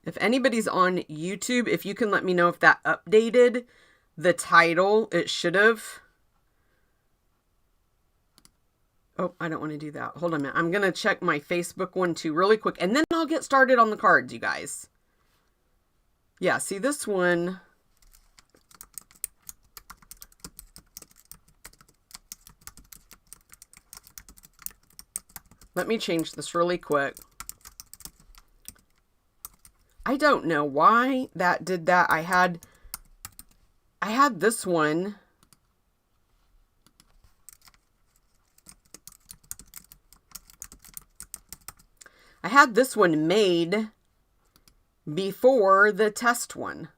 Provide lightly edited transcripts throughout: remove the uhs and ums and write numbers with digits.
If anybody's on YouTube, if you can let me know if that updated the title, it should have. Oh, I don't want to do that. Hold on a minute. I'm going to check my Facebook one too really quick, and then I'll get started on the cards, you guys. Yeah, see this one. Let me change this really quick. I don't know why that did that. I had this one. I had this one made before the test one.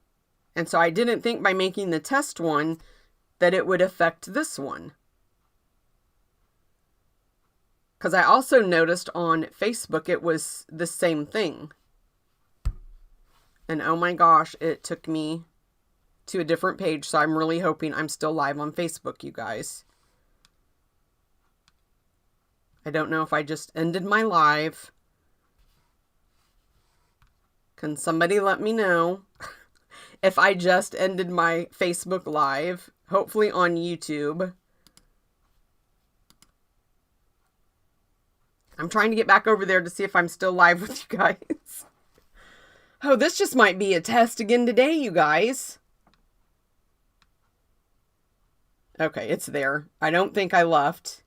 And so I didn't think by making the test one that it would affect this one. Because I also noticed on Facebook it was the same thing. And oh my gosh, it took me to a different page. So I'm really hoping I'm still live on Facebook, you guys. I don't know if I just ended my live. Can somebody let me know if I just ended my Facebook live, hopefully on YouTube. I'm trying to get back over there to see if I'm still live with you guys. Oh, this just might be a test again today, you guys. Okay, it's there. I don't think I left.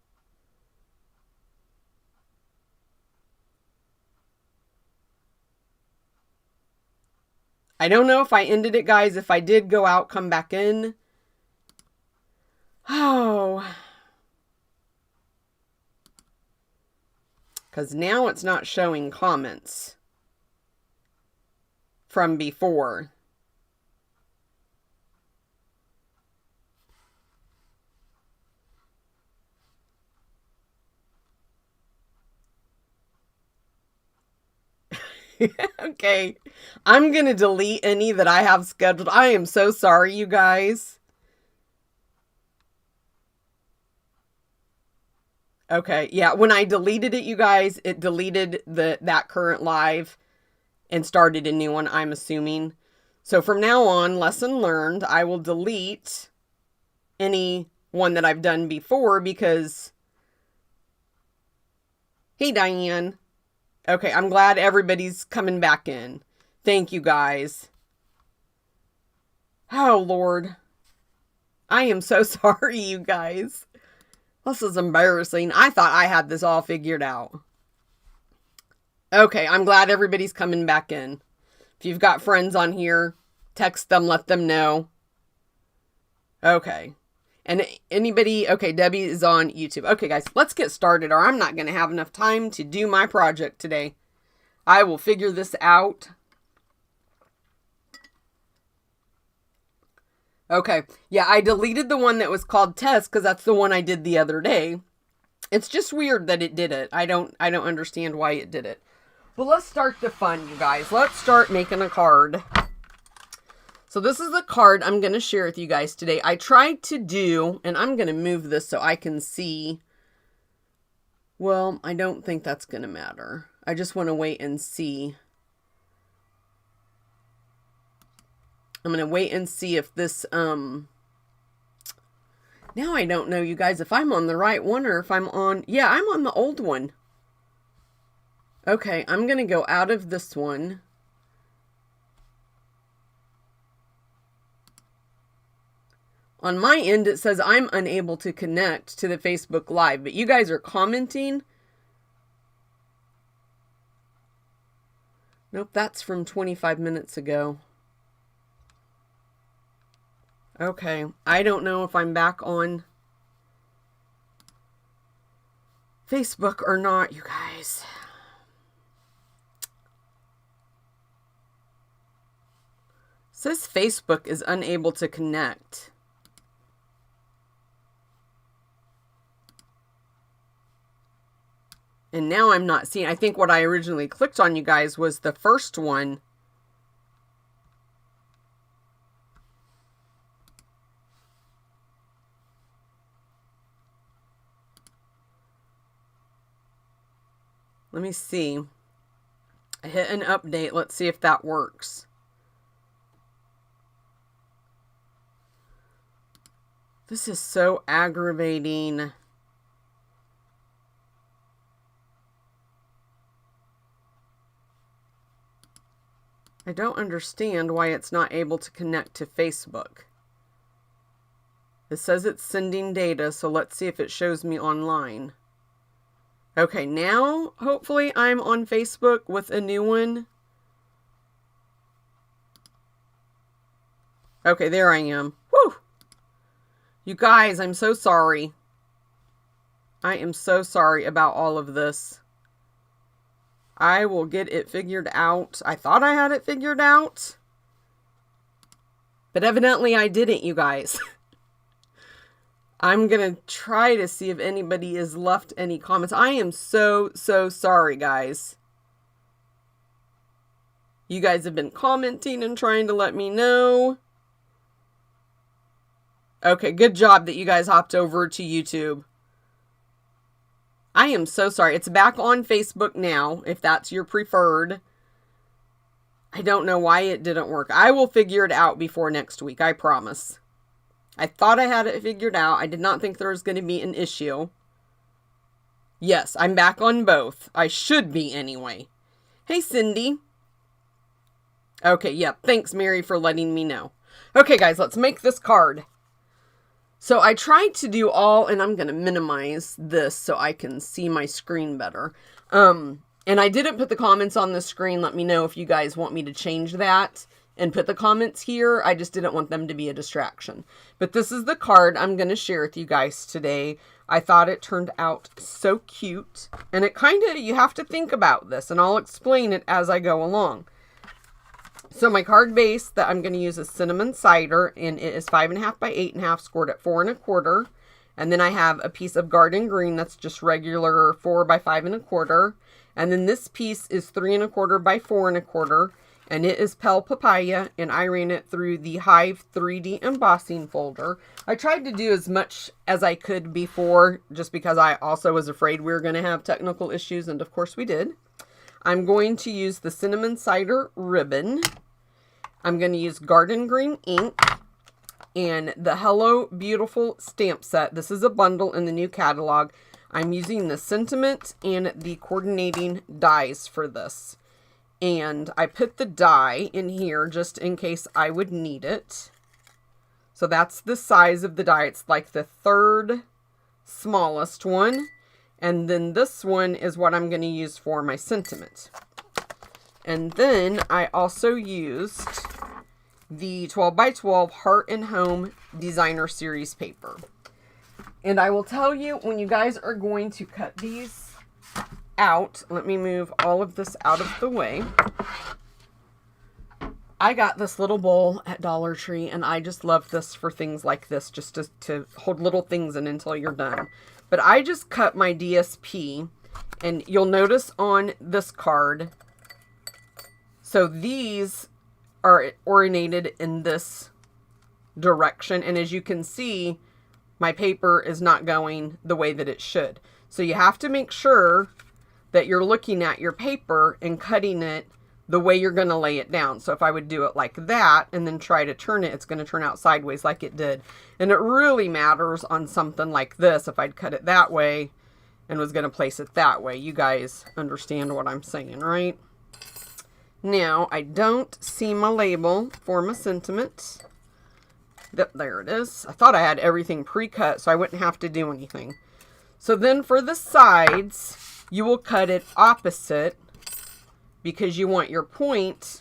I don't know if I ended it, guys. If I did go out, come back in. Oh. Because now it's not showing comments from before. Okay. I'm going to delete any that I have scheduled. I am so sorry, you guys. Okay. Yeah. When I deleted it, you guys, it deleted that current live and started a new one, I'm assuming. So from now on, lesson learned, I will delete any one that I've done before because... Hey, Diane. Okay, I'm glad everybody's coming back in. Thank you, guys. Oh, Lord. I am so sorry, you guys. This is embarrassing. I thought I had this all figured out. Okay, I'm glad everybody's coming back in. If you've got friends on here, text them, let them know. Okay. And anybody, okay, Debbie is on YouTube. Okay, guys, let's get started, or I'm not going to have enough time to do my project today. I will figure this out. Okay, yeah, I deleted the one that was called test because that's the one I did the other day. It's just weird that it did it. I don't understand why it did it. Well, let's start the fun, you guys. Let's start making a card. So this is the card I'm going to share with you guys today. I tried to do, and I'm going to move this so I can see. Well, I don't think that's going to matter. I just want to wait and see. I'm going to wait and see if this, now I don't know, you guys, if I'm on the right one or if I'm on, yeah, I'm on the old one. Okay, I'm going to go out of this one. On my end, it says I'm unable to connect to the Facebook Live, but you guys are commenting. Nope, that's from 25 minutes ago. Okay, I don't know if I'm back on Facebook or not, you guys. It says Facebook is unable to connect. And now I'm not seeing, I think what I originally clicked on, you guys, was the first one. Let me see. I hit an update. Let's see if that works. This is so aggravating. I don't understand why it's not able to connect to Facebook. It says it's sending data, so let's see if it shows me online. Okay, now hopefully I'm on Facebook with a new one. Okay, there I am. Whew! You guys, I'm so sorry. I am so sorry about all of this. I will get it figured out. I thought I had it figured out. But evidently I didn't, you guys. I'm going to try to see if anybody has left any comments. I am so sorry, guys. You guys have been commenting and trying to let me know. Okay, good job that you guys hopped over to YouTube. I am so sorry. It's back on Facebook now, if that's your preferred. I don't know why it didn't work. I will figure it out before next week, I promise. I thought I had it figured out. I did not think there was going to be an issue. Yes, I'm back on both. I should be anyway. Hey, Cindy. Okay, yep. Thanks, Mary, for letting me know. Okay, guys, let's make this card. So I tried to do all, and I'm going to minimize this so I can see my screen better. And I didn't put the comments on the screen. Let me know if you guys want me to change that and put the comments here. I just didn't want them to be a distraction. But this is the card I'm going to share with you guys today. I thought it turned out so cute. And it kind of, you have to think about this, and I'll explain it as I go along. So my card base that I'm going to use is Cinnamon Cider, and it is 5.5 by 8.5, scored at 4 1/4. And then I have a piece of Garden Green that's just regular 4 by 5 1/4. And then this piece is 3 1/4 by 4 1/4, and it is Pale Papaya, and I ran it through the Hive 3D embossing folder. I tried to do as much as I could before, just because I also was afraid we were going to have technical issues, and of course we did. I'm going to use the Cinnamon Cider ribbon. I'm going to use Garden Green ink and the Hello Beautiful stamp set. This is a bundle in the new catalog. I'm using the sentiment and the coordinating dies for this. And I put the die in here just in case I would need it. So that's the size of the die. It's like the third smallest one. And then this one is what I'm going to use for my sentiment. And then I also used the 12 by 12 Heart and Home Designer Series paper. And I will tell you, when you guys are going to cut these out, let me move all of this out of the way. I got this little bowl at Dollar Tree, and I just love this for things like this, just to hold little things in until you're done. But I just cut my DSP, and you'll notice on this card, so these are oriented in this direction, and as you can see, my paper is not going the way that it should. So you have to make sure that you're looking at your paper and cutting it the way you're going to lay it down. So if I would do it like that and then try to turn it, it's going to turn out sideways like it did. And it really matters on something like this if I'd cut it that way and was going to place it that way. You guys understand what I'm saying, right? Now, I don't see my label for my sentiment. There it is. I thought I had everything pre-cut so I wouldn't have to do anything. So then for the sides, you will cut it opposite because you want your point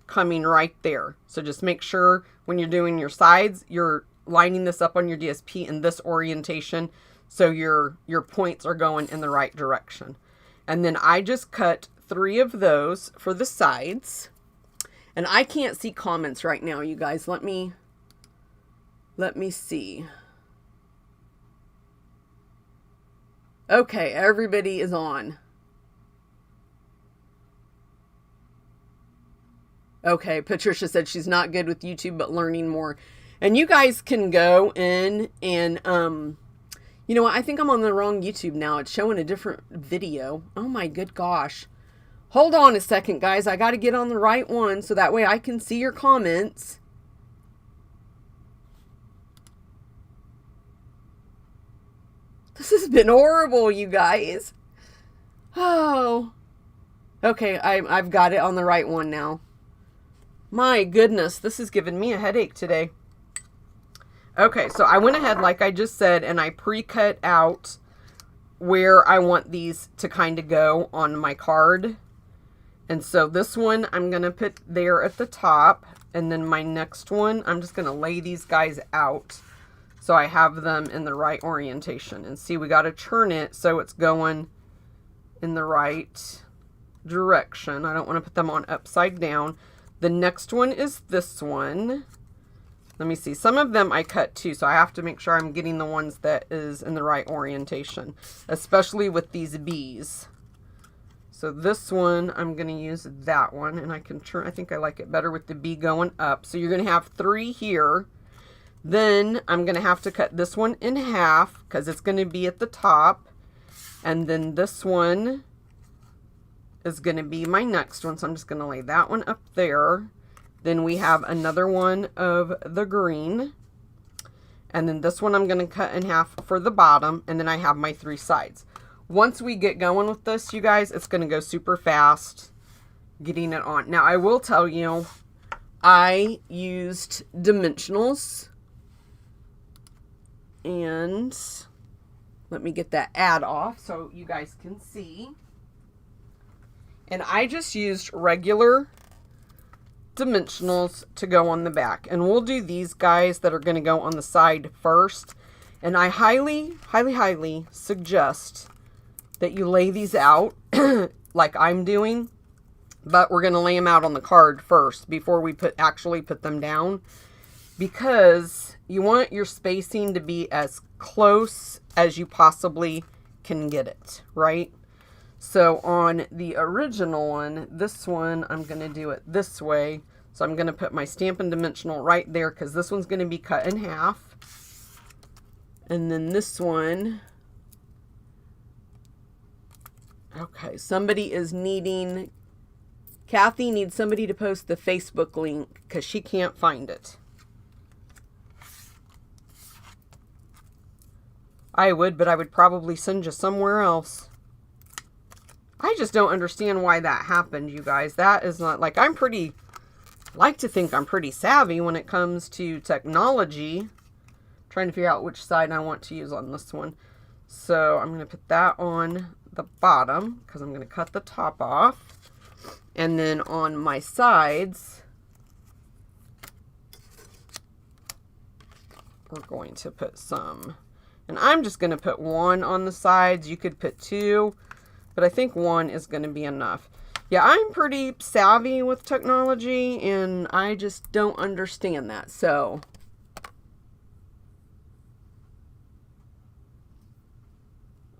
coming right there. So just make sure when you're doing your sides, you're lining this up on your DSP in this orientation so your points are going in the right direction. And then I just cut 3 of those for the sides. And I can't see comments right now, you guys. Let me see. Okay, everybody is on. Okay, Patricia said she's not good with YouTube, but learning more. And you guys can go in and, you know what? I think I'm on the wrong YouTube now. It's showing a different video. Oh my good gosh. Hold on a second, guys. I got to get on the right one so that way I can see your comments. This has been horrible, you guys. Oh. Okay, I've got it on the right one now. My goodness, this has given me a headache today. Okay, so I went ahead, like I just said, and I pre-cut out where I want these to kind of go on my card. And so this one I'm going to put there at the top. And then my next one, I'm just going to lay these guys out so I have them in the right orientation. And see, we got to turn it so it's going in the right direction. I don't want to put them on upside down. The next one is this one. Let me see. Some of them I cut too, so I have to make sure I'm getting the ones that is in the right orientation, especially with these bees. So this one, I'm going to use that one, and I can turn, I think I like it better with the bee going up. So you're going to have 3 here. Then I'm going to have to cut this one in half because it's going to be at the top. And then this one is going to be my next one. So I'm just going to lay that one up there. Then we have another one of the green. And then this one I'm going to cut in half for the bottom. And then I have my 3 sides. Once we get going with this, you guys, it's going to go super fast getting it on. Now, I will tell you, I used dimensionals. And let me get that ad off so you guys can see. And I just used regular dimensionals to go on the back. And we'll do these guys that are going to go on the side first. And I highly, highly, highly suggest that you lay these out like I'm doing, but we're going to lay them out on the card first before we actually put them down, because you want your spacing to be as close as you possibly can get it, right? So on the original one, this one, I'm going to do it this way. So I'm going to put my Stampin' Dimensional right there because this one's going to be cut in half. And then this one, okay, somebody is needing, Kathy needs somebody to post the Facebook link because she can't find it. I would, but I would probably send you somewhere else. I just don't understand why that happened, you guys. That is not, like, like to think I'm pretty savvy when it comes to technology. Trying to figure out which side I want to use on this one. So I'm going to put that on the bottom because I'm going to cut the top off. And then on my sides, we're going to put some. And I'm just going to put 1 on the sides. You could put 2, but I think 1 is going to be enough. Yeah, I'm pretty savvy with technology, and I just don't understand that. So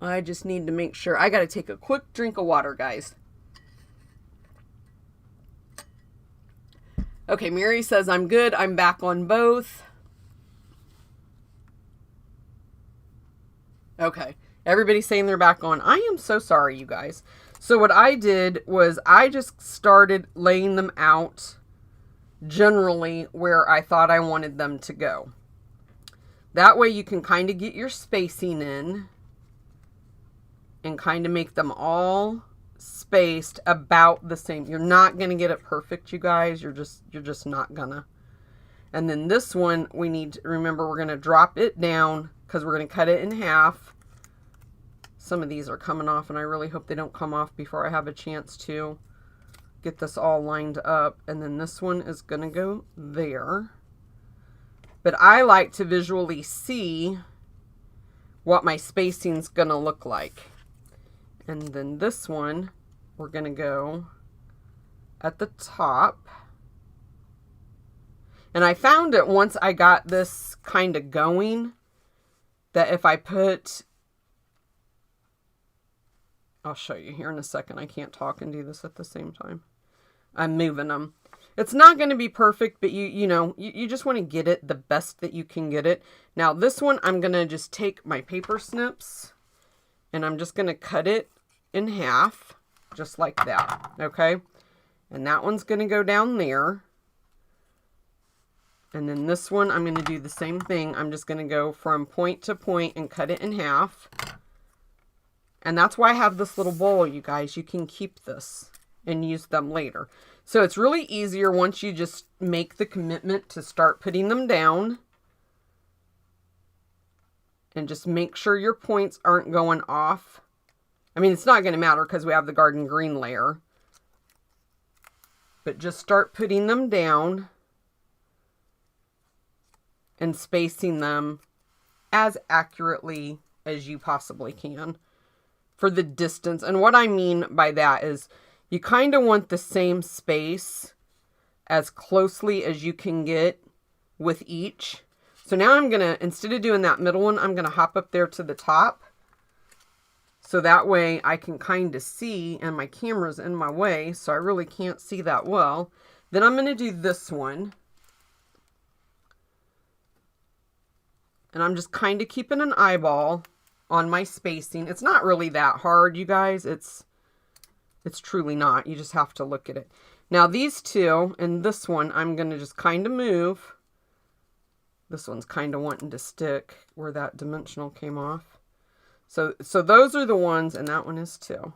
I just need to make sure. I got to take a quick drink of water, guys. Okay, Mary says, I'm good. I'm back on both. Okay, everybody's saying they're back on. I am so sorry, you guys. So what I did was I just started laying them out generally where I thought I wanted them to go. That way you can kind of get your spacing in and kind of make them all spaced about the same. You're not going to get it perfect, you guys. You're just not gonna. And then this one, we need to remember we're going to drop it down because we're going to cut it in half. Some of these are coming off, and I really hope they don't come off before I have a chance to get this all lined up. And then this one is going to go there. But I like to visually see what my spacing's going to look like. And then this one, we're going to go at the top. And I found it once I got this kind of going, that if I put, I'll show you here in a second. I can't talk and do this at the same time. I'm moving them. It's not going to be perfect, but you just want to get it the best that you can get it. Now this one, I'm going to just take my paper snips and I'm just going to cut it in half. just like that, okay? And that one's going to go down there. And then this one, I'm going to do the same thing. I'm just going to go from point to point and cut it in half. And that's why I have this little bowl, you guys. You can keep this and use them later. So it's really easier once you just make the commitment to start putting them down. And just make sure your points aren't going off. I mean, it's not going to matter because we have the garden green layer. But just start putting them down and spacing them as accurately as you possibly can for the distance. And what I mean by that is you kind of want the same space as closely as you can get with each. So now I'm going to, instead of doing that middle one, I'm going to hop up there to the top. So that way I can kind of see, and my camera's in my way, so I really can't see that well. Then I'm going to do this one. And I'm just kind of keeping an eyeball on my spacing. It's not really that hard, you guys. It's truly not. You just have to look at it. Now these two and this one, I'm going to just kind of move. This one's kind of wanting to stick where that dimensional came off. So those are the ones, and that one is too.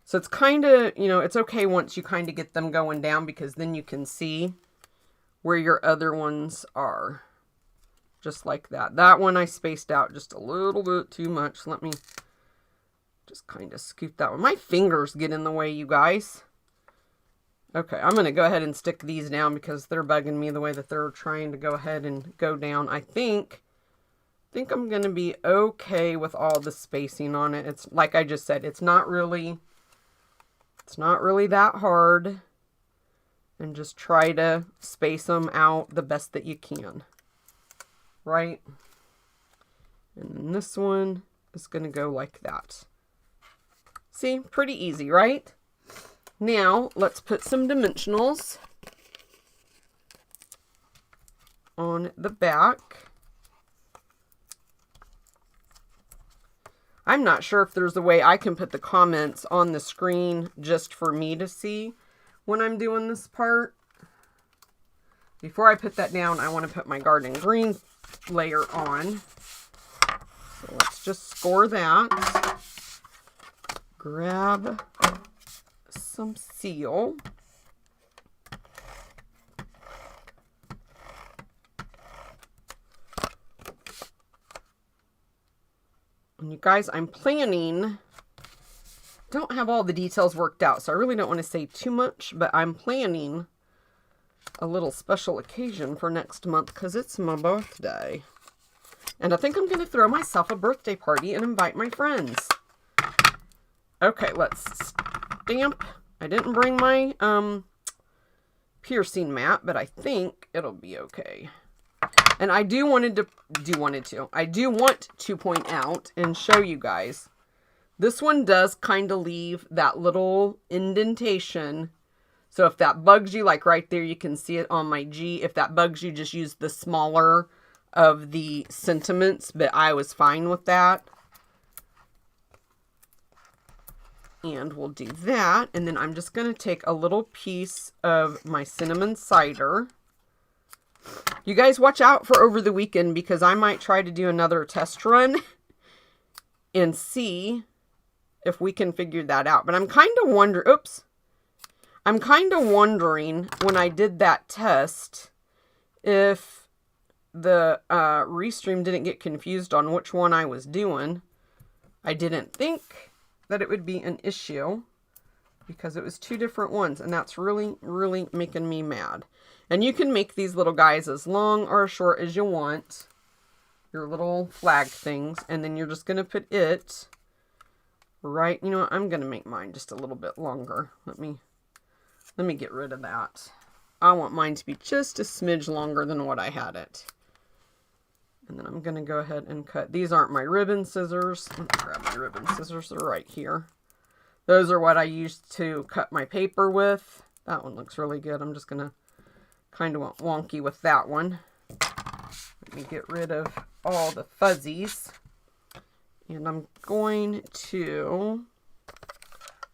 So it's kind of, you know, it's okay once you kind of get them going down because then you can see where your other ones are. Just like that. That one I spaced out just a little bit too much. Let me just kind of scoop that one. My fingers get in the way, you guys. Okay, I'm going to go ahead and stick these down because they're bugging me the way that they're trying to go ahead and go down. I think I'm going to be okay with all the spacing on it. It's like I just said, it's not really that hard. And just try to space them out the best that you can. Right? And then this one is going to go like that. See? Pretty easy, right? Now, let's put some dimensionals on the back. I'm not sure if there's a way I can put the comments on the screen just for me to see when I'm doing this part. Before I put that down, I want to put my garden green layer on. So let's just score that. Grab some seal. And you guys, I'm planning, don't have all the details worked out, so I really don't want to say too much, but I'm planning a little special occasion for next month because it's my birthday. And I think I'm going to throw myself a birthday party and invite my friends. Okay, let's stamp. I didn't bring my piercing mat, but I think it'll be okay. And I do want to point out and show you guys. This one does kind of leave that little indentation. So if that bugs you, like right there, you can see it on my G. If that bugs you, just use the smaller of the sentiments, but I was fine with that. And we'll do that. And then I'm just going to take a little piece of my cinnamon cider. You guys watch out for over the weekend because I might try to do another test run and see if we can figure that out. But I'm kind of wondering, I'm kind of wondering when I did that test if the Restream didn't get confused on which one I was doing. I didn't think that it would be an issue because it was two different ones, and that's really, really making me mad. And you can make these little guys as long or as short as you want, your little flag things, and then you're just going to put it right, you know what, I'm going to make mine just a little bit longer. Let me get rid of that. I want mine to be just a smidge longer than what I had it. And then I'm going to go ahead and cut. These aren't my ribbon scissors. Let me grab my ribbon scissors. They're right here. Those are what I used to cut my paper with. That one looks really good. I'm just going to kind of wonky with that one. Let me get rid of all the fuzzies. And I'm going to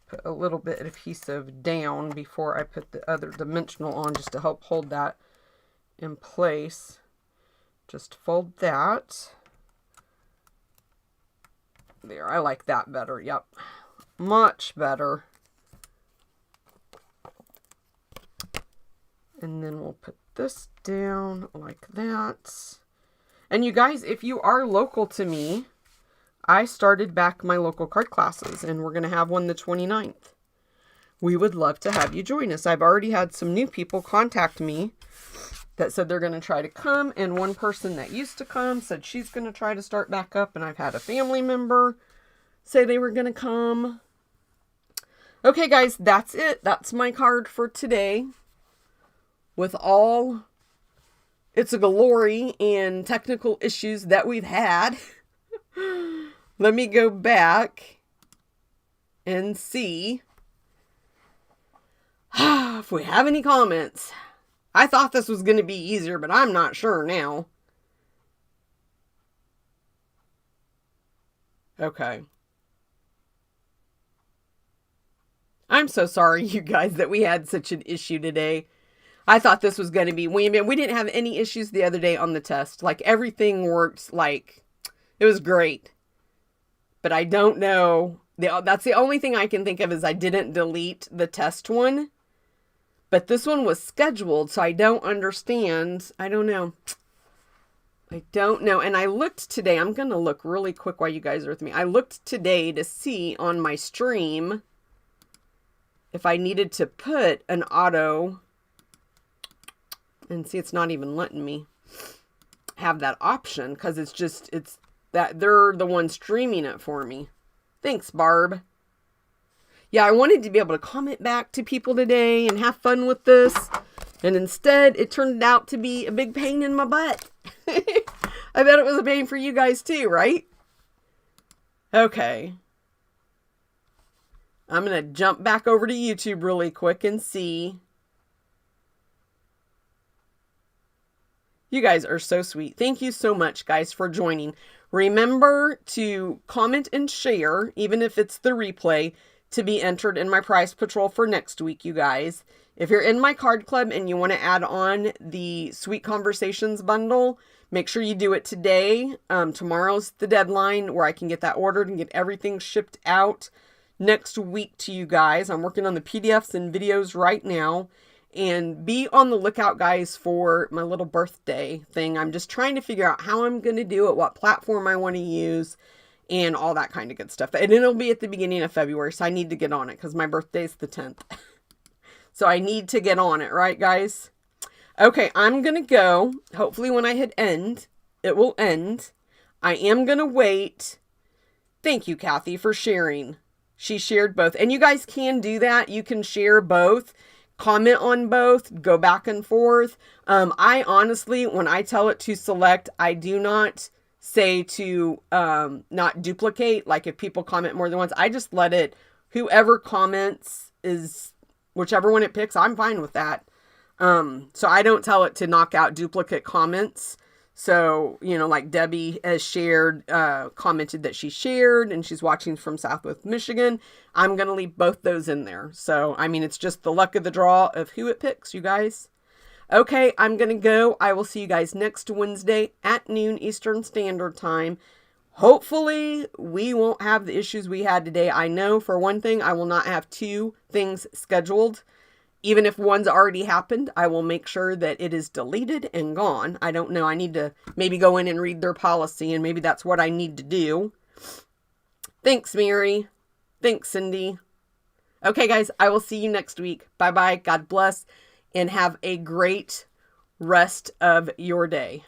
put a little bit of adhesive down before I put the other dimensional on, just to help hold that in place. Just fold that. There, I like that better. Yep. Much better. And then we'll put this down like that. And you guys, if you are local to me, I started back my local card classes, and we're going to have one the 29th. We would love to have you join us. I've already had some new people contact me that said they're going to try to come, and one person that used to come said she's going to try to start back up, and I've had a family member say they were going to come. Okay, guys, that's it. That's my card for today. With all its glory and technical issues that we've had, let me go back and see if we have any comments. I thought this was going to be easier, but I'm not sure now. Okay. I'm so sorry, you guys, that we had such an issue today. I thought this was going to be... We didn't have any issues the other day on the test. Like, everything worked like... It was great. But I don't know... That's the only thing I can think of, is I didn't delete the test one. But this one was scheduled, so I don't understand. I don't know. I don't know. And I looked today. I'm going to look really quick while you guys are with me. I looked today to see on my stream if I needed to put an auto... And see, it's not even letting me have that option, because it's that they're the ones streaming it for me. Thanks, Barb. Yeah, I wanted to be able to comment back to people today and have fun with this. And instead, it turned out to be a big pain in my butt. I bet it was a pain for you guys too, right? Okay. I'm going to jump back over to YouTube really quick and see. You guys are so sweet. Thank you so much, guys, for joining. Remember to comment and share, even if it's the replay, to be entered in my prize patrol for next week, you guys. If you're in my card club and you want to add on the Sweet Conversations bundle, make sure you do it today. Tomorrow's the deadline where I can get that ordered and get everything shipped out next week to you guys. I'm working on the PDFs and videos right now. And be on the lookout, guys, for my little birthday thing. I'm just trying to figure out how I'm going to do it, what platform I want to use, and all that kind of good stuff. And it'll be at the beginning of February, so I need to get on it, because my birthday's the 10th. So I need to get on it, right, guys? Okay, I'm going to go. Hopefully when I hit end, it will end. I am going to wait. Thank you, Kathy, for sharing. She shared both. And you guys can do that. You can share both. Comment on both, go back and forth. I honestly, when I tell it to select, I do not say to not duplicate. Like if people comment more than once, I just let it, whoever comments is, whichever one it picks, I'm fine with that. So I don't tell it to knock out duplicate comments. So, you know, like Debbie has shared, commented that she shared and she's watching from Southwest Michigan. I'm going to leave both those in there. So, I mean, it's just the luck of the draw of who it picks, you guys. Okay, I'm going to go. I will see you guys next Wednesday at noon Eastern Standard Time. Hopefully, we won't have the issues we had today. I know for one thing, I will not have two things scheduled. Even if one's already happened, I will make sure that it is deleted and gone. I don't know. I need to maybe go in and read their policy, and maybe that's what I need to do. Thanks, Mary. Thanks, Cindy. Okay, guys, I will see you next week. Bye-bye. God bless, and have a great rest of your day.